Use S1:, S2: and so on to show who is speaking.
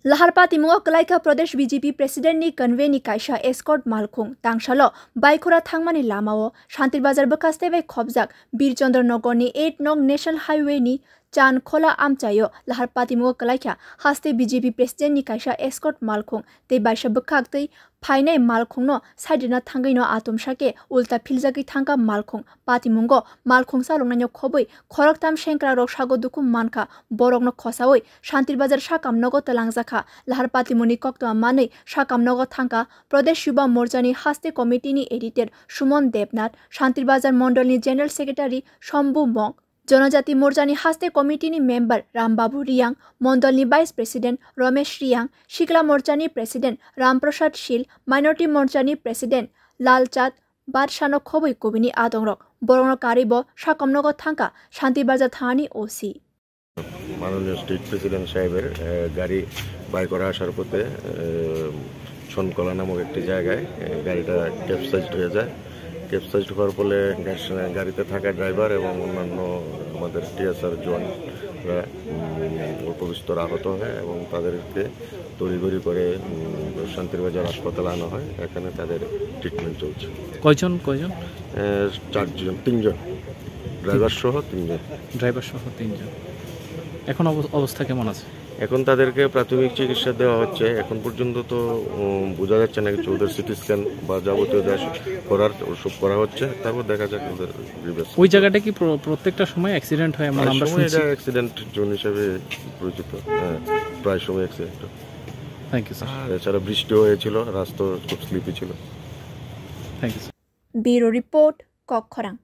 S1: Laharpa Timungo Kalaika Pradesh BJP President ni convey ni kaisa escort malkhung tangshalo baikora thangmani lamao Shantirbazar bakaste bai khobjak Birchandra Nagar ni 8 nong National Highway ni Chan Khola Amchayo Laharpa Timungo Kalaika haste BJP President ni kaisa escort malkhung te baisa bakaktei phainai malkhung no saidina thangai no atom shake ulta philjaki thangka malkhung patimungo malkhung salongna nyo khoboi khoraktam shenkra rok sago dukum manka borok no khosawoi Shantirbazar sakam nogo talangjaka Laharpa Timuni kokto manei sakam nogo thangka Pradesh Yuba Morcha ni haste committee ni editor Sumon Debnath Shantirbazar Mondol ni General Secretary Shambhu Mok जनजाति मोर्चा नि हास्ते committee नि member Rambabu Riyang मण्डल नि vice president Ramesh Riyang शिक्ला मोर्चा नि president Ramprasad शील minority मोर्चा नि president लालचाँद बादशाह खबै कोबिनी आदंरक बरंग कारिब साकमनग थांका शान्तिबाजार थानी ओसी
S2: माननीय स्टेट प्रेसिडेंट साहेबेर गाड़ी बाई करा आसार पथे छनकला नामक एक জায়গায় গাড়িটা ক্যাপসাইজড হয়ে যায়। ক্যাপসাইজড হওয়ার ফলে গাড়িতে থাকা ড্রাইভার এবং অন্যান্য আমাদের টিএসআর জওয়ানরা অল্প বিস্তর আহত হয় এবং তাদেরকে তড়িঘড়ি করে শান্তিরবাজার হাসপাতালে আনা হয়। এখানে তাদের ট্রিটমেন্ট চলছে।
S3: কয়জন?
S2: তিনজন ড্রাইভার সহ তিনজন।
S3: এখন অবস্থা কেমন আছে?
S2: এখন তাদেরকে প্রাথমিক চিকিৎসা দেওয়া হচ্ছে। এখন পর্যন্ত তো বোঝা যাচ্ছে না কিছু, ওদের সিটি স্ক্যান বা যাবতীয় করার ওসব করা হচ্ছে, তারপর দেখা যাক ওদের রিভার্স।
S3: ওই জায়গাটা কি প্রত্যেকটা সময় অ্যাক্সিডেন্ট হয়? আমরা শুনছি
S2: এটা অ্যাক্সিডেন্ট জোন হিসেবে পরিচিত। হ্যাঁ, প্রায় সময় অ্যাক্সিডেন্ট।
S3: Thank you sir.
S2: এছাড়া বৃষ্টি হয়েছিল, রাস্তা খুব স্লিপি ছিল।
S3: Thank you sir.
S1: Bureau report কক্ষরাং।